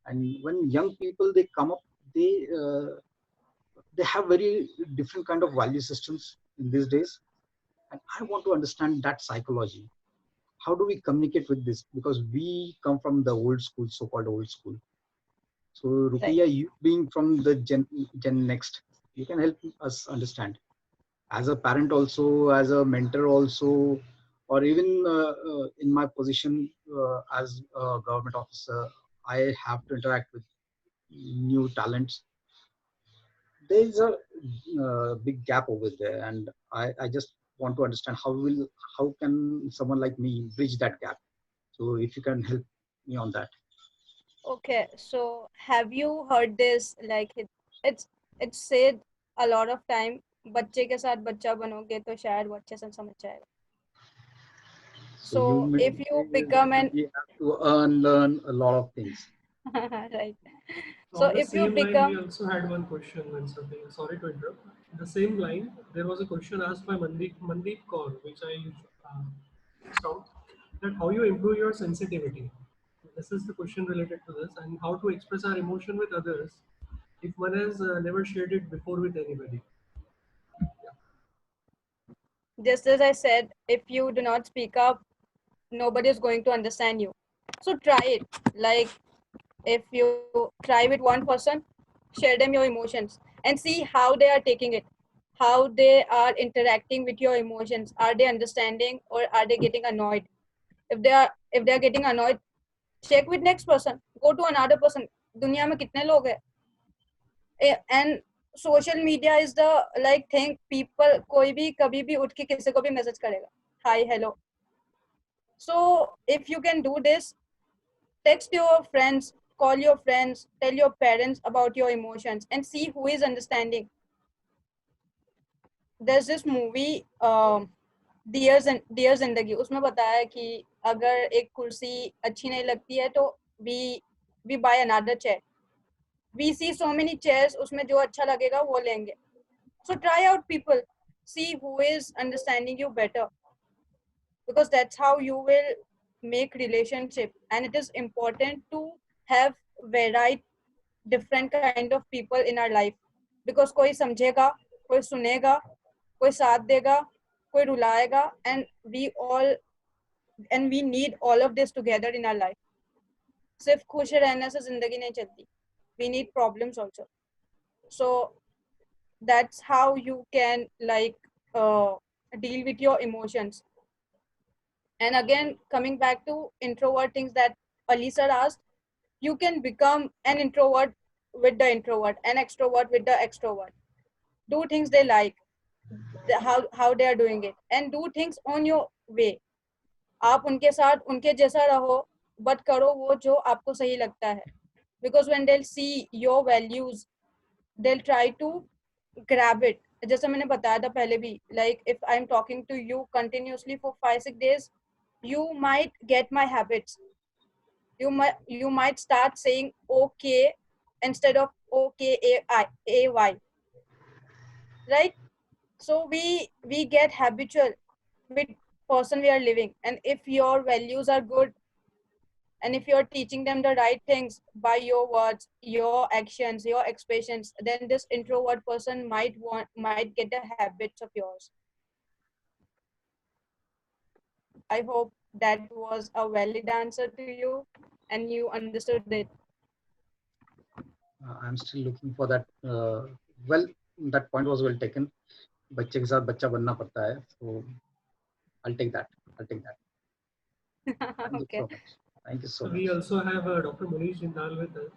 and when young people they come up, they they have very different kind of value systems in these days, and I want to understand that psychology. How do we communicate with this, because we come from the old school, so-called old school. So Right. Rukayya, you being from the gen next, you can help us understand as a parent also, as a mentor also, or even in my position as a government officer, I have to interact with new talents. There is a big gap over there, and I just want to understand how can someone like me bridge that gap. So if you can help me on that. Okay, so have you heard this? Like it's it's said a lot of time. बच्चे के साथ बच्चा बनोगे तो शायद वो अच्छे से समझ जाएगा. So you So mean if to you say become that an we have to learn a lot of things. right, so On the if you same line, we become also had one question when something. Sorry to interrupt. The same line, there was a question asked by Mandeep Kaur, which I missed out. That how you improve your sensitivity. This is the question related to this, and how to express our emotion with others if one has never shared it before with anybody. just as I said, if you do not speak up, nobody is going to understand you. So try it. Like if you try with one person, share them your emotions and see how they are taking it, how they are interacting with your emotions. Are they understanding or are they getting annoyed? If they are getting annoyed, check with next person. Go to another person. दुनिया में कितने लोग हैं? And social media is the like thing. People कोई भी कभी भी उठ के किसी को भी मैसेज करेगा. Hi, hello. So if you can do this, text your friends, call your friends, tell your parents about your emotions and see who is understanding. There's this movie dear Zindagi, उसमें बताया है कि अगर एक कुर्सी अच्छी नहीं लगती है तो we buy another chair. We see so many chairs, उसमें जो अच्छा लगेगा वो लेंगे. So try out people, see who is understanding you better, because that's how you will make relationship. And it is important to have varied different kind of people in our life, because कोई समझेगा, कोई सुनेगा, कोई साथ देगा, कोई रुलाएगा, and we need all of this together in our life. सिर्फ खुश रहने से जिंदगी नहीं चलती. We need problems also. So that's how you can like deal with your emotions. And again, coming back to introvert things, that Ali sir asked, you can become an introvert with the introvert, an extrovert with the extrovert. Do things they like, how they are doing it, and do things on your way. आप उनके साथ उनके जैसा रहो, but करो वो जो आपको सही लगता है. Because when they'll see your values, they'll try to grab it. जैसे मैंने बताया था पहले भी, like if I'm talking to you continuously for 5-6 days, you might get my habits. You might start saying okay instead of okay, right? So we get habitual with person we are living, and if your values are good, and if you're teaching them the right things by your words, your actions, your expressions, then this introvert person might get the habits of yours. I hope that was a valid answer to you and you understood it. I'm still looking for that. Well, that point was well taken. बच्चे के साथ बच्चा बनना पड़ता है. So I'll take that. Thank you Okay. so much. Thank you so So much. we also have Dr. Manish Jindal with us,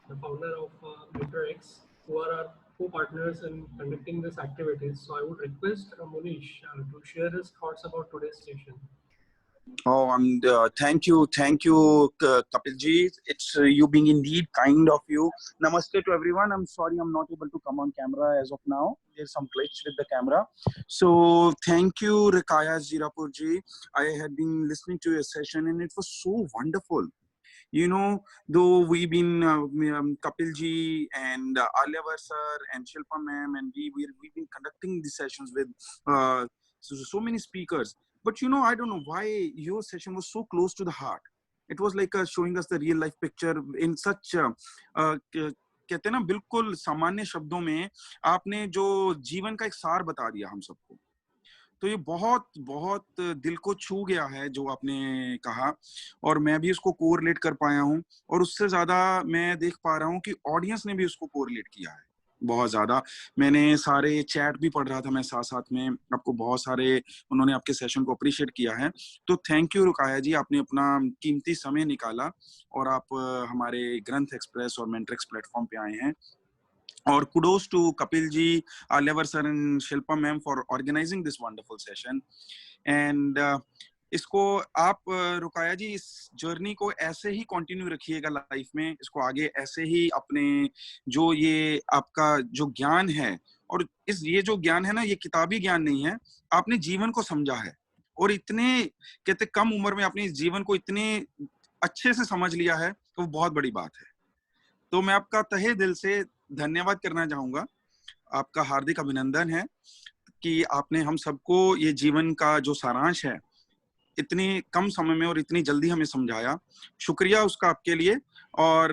the founder of MentorX, who are our co-partners in conducting this activities. So I would request Manish to share his thoughts about today's session. Oh, thank you, Kapilji. It's you being indeed kind of you. Namaste to everyone. I'm sorry I'm not able to come on camera as of now. There's some glitch with the camera. So thank you, Rukayya Zirapur ji. I had been listening to your session and it was so wonderful. You know, though we've been Kapil ji and Aliavar sir and Shilpa ma'am, and we've been conducting these sessions with so many speakers. But you know, I don't know why your session was so close to the heart. It was like showing us the real life picture in such कहते हैं ना बिल्कुल सामान्य शब्दों में आपने जो जीवन का एक सार बता दिया हम सबको. तो ये बहुत बहुत दिल को छू गया है जो आपने कहा, और मैं भी उसको कोरिलेट कर पाया हूँ, और उससे ज्यादा मैं देख पा रहा हूँ कि ऑडियंस ने भी उसको कोरिलेट किया है बहुत ज्यादा. मैंने सारे चैट भी पढ़ रहा था मैं साथ साथ में, आपको बहुत सारे उन्होंने आपके सेशन को अप्रिशिएट किया है. तो थैंक यू रुकाया जी, आपने अपना कीमती समय निकाला और आप हमारे ग्रंथ एक्सप्रेस और मेंटरएक्स प्लेटफॉर्म पे आए हैं. Or kudos to Kapil ji, Lever sir and Shilpa ma'am for organizing this wonderful session. And इसको आप रुकाया जी इस जर्नी को ऐसे ही कंटिन्यू रखिएगा लाइफ में, इसको आगे ऐसे ही अपने जो ये आपका जो ज्ञान है, और ये जो ज्ञान है ना, ये किताबी ज्ञान नहीं है, आपने जीवन को समझा है, और इतने कहते कम उम्र में आपने इस जीवन को इतने अच्छे से समझ लिया है, तो वो बहुत बड़ी बात है. तो मैं आपका तहे दिल से धन्यवाद करना चाहूंगा. आपका हार्दिक अभिनंदन है कि आपने हम सबको ये जीवन का जो सारांश है इतनी कम समय में और इतनी जल्दी हमें समझाया. शुक्रिया उसका आपके लिए. और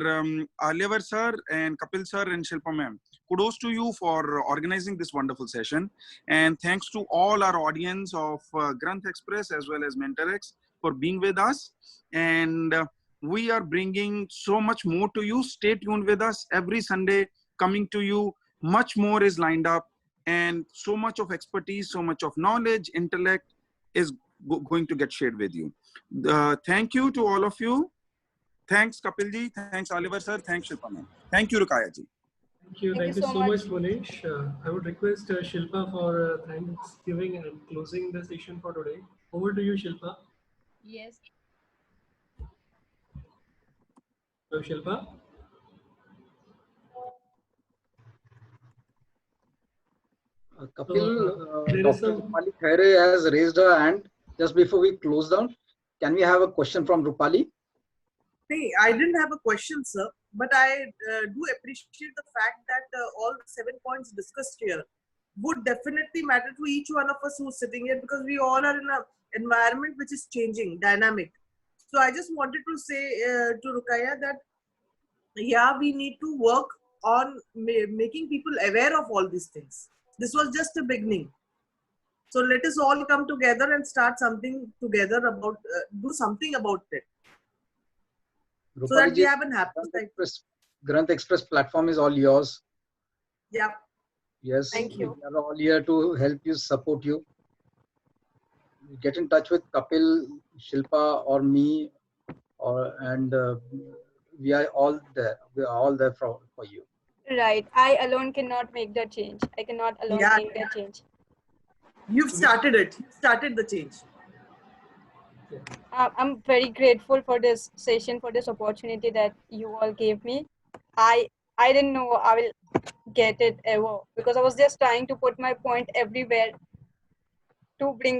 Aliyawar sir and Kapil sir and Shilpa ma'am, kudos to you for organizing this wonderful session, and thanks to all our audience of Granth Express as well as MentorX for being with us. And we are bringing so much more to you. Stay tuned with us every Sunday, coming to you. Much more is lined up, and so much of expertise, so much of knowledge, intellect is going to get shared with you. Thank you to all of you. Thanks Kapil ji, thanks Oliver sir, thanks Shilpa ma'am. Thank you Rukayya ji. Thank you so much, Manish. I would request Shilpa for Thanksgiving and closing the session for today. Over to you, Shilpa. Yes. So, Shilpa. Kapil, there is Dr. some. Rupali Khaire has raised her hand. Just before we close down, can we have a question from Rupali? Hey, I didn't have a question, sir, but I do appreciate the fact that all the 7 points discussed here would definitely matter to each one of us who's sitting here, because we all are in an environment which is changing, dynamic. So I just wanted to say to Rukayya that, yeah, we need to work on making people aware of all these things. This was just a beginning. So let us all come together and start something together about, do something about it. Rupali So that we ji, have an happy Granth Express platform is all yours. Yeah. Yes, Thank you. We are all here to help you, support you. Get in touch with Kapil, Shilpa, or me, and we are all there. We are all there for you. Right. I alone cannot make the change. I cannot alone Yeah, make the change. you've started it. You started the change. I'm very grateful for this session, for this opportunity that you all gave me. I didn't know I will get it ever, because I was just trying to put my point everywhere to bring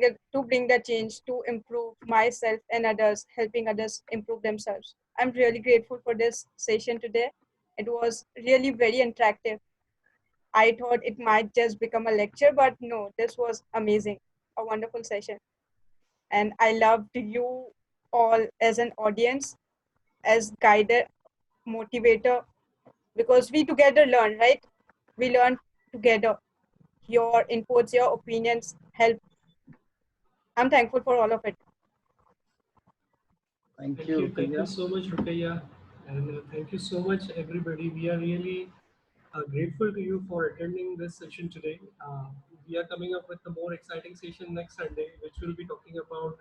the change, to improve myself and others, helping others improve themselves. I'm really grateful for this session today. It was really very interactive. I thought it might just become a lecture, but no, this was amazing, a wonderful session. And I loved you all as an audience, as guider, motivator, because we together learn, right? We learn together. Your inputs, your opinions help. I'm thankful for all of it. Thank you, Thank you Rukayya. so much, Rukayya, and thank you so much, everybody. We are really grateful to you for attending this session today. We are coming up with a more exciting session next Sunday, which will be talking about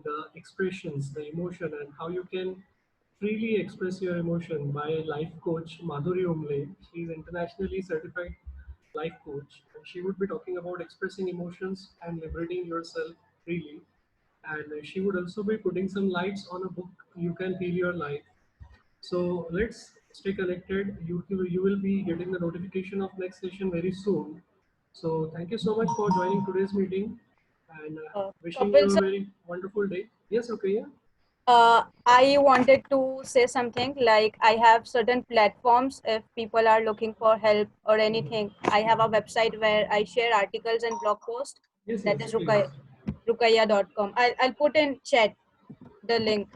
the expressions, the emotion, and how you can freely express your emotion by life coach Madhuri Umle. She is internationally certified life coach, and she would be talking about expressing emotions and liberating yourself freely. And she would also be putting some lights on a book, You Can Feel Your Life. So let's stay connected. You will be getting the notification of next session very soon. So thank you so much for joining today's meeting, and wishing Kapil you a sir, very wonderful day. Yes, okay, yeah. I wanted to say something like I have certain platforms if people are looking for help or anything. I have a website where I share articles and blog posts. Yes, That yes, is please. rukayya.com. I'll put in chat the link.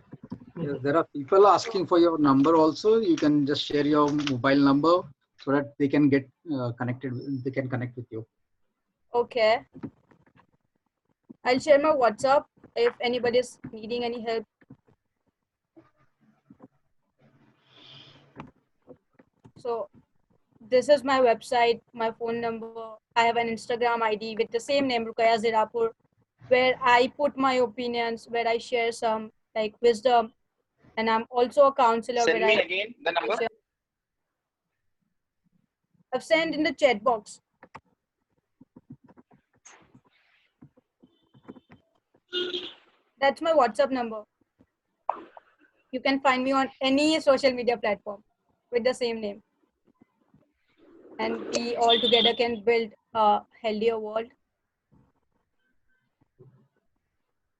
Yes, there are people asking for your number also. You can just share your mobile number so that they can get connected. They can connect with you. Okay. I'll share my WhatsApp if anybody's needing any help. So this is my website, my phone number. I have an Instagram ID with the same name, Rukayya Zirapur, where I put my opinions, where I share some like wisdom, and I'm also a counselor where I Again the number. share. I've sent in the chat box. That's my WhatsApp number. You can find me on any social media platform with the same name, and we all together can build a healthier world.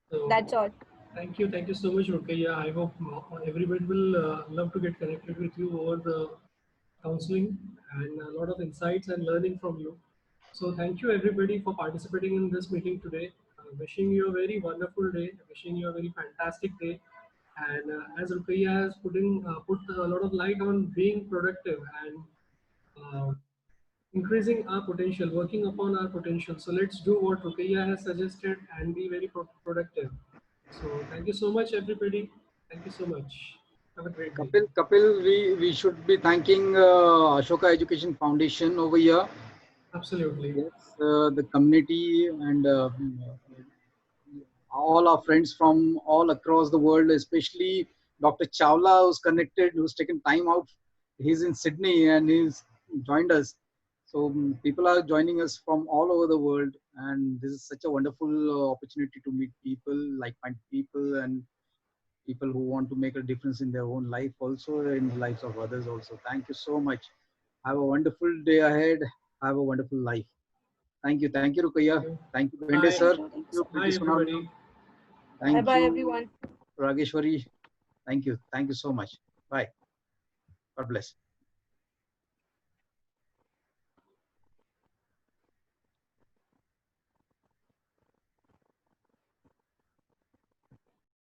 So That's all. thank you so much, Rukayya. I hope everybody will love to get connected with you over the counseling and a lot of insights and learning from you. So thank you everybody for participating in this meeting today. Wishing you a very wonderful day. Wishing you a very fantastic day. And as Rukayya has put a lot of light on being productive and uh, increasing our potential, working upon our potential. So let's do what Rukayya has suggested and be very productive. So thank you so much, everybody. Thank you so much. Have a great day. Kapil, we should be thanking Ashoka Education Foundation over here. Absolutely. Yes, the community and all our friends from all across the world, especially Dr. Chawla, who's connected, who's taken time out. He's in Sydney and he's joined us. So people are joining us from all over the world, and this is such a wonderful opportunity to meet people, like-minded people, and people who want to make a difference in their own life, also in the lives of others. Also, thank you so much. Have a wonderful day ahead. Have a wonderful life. Thank you, Rukayya. Thank you, Bende Bye. sir. Thank Thank you you, so Bye, Preeti much. Sonal. everybody. Bye Thank bye, you, everyone. Rageshwari. Thank you so much. Bye. God bless.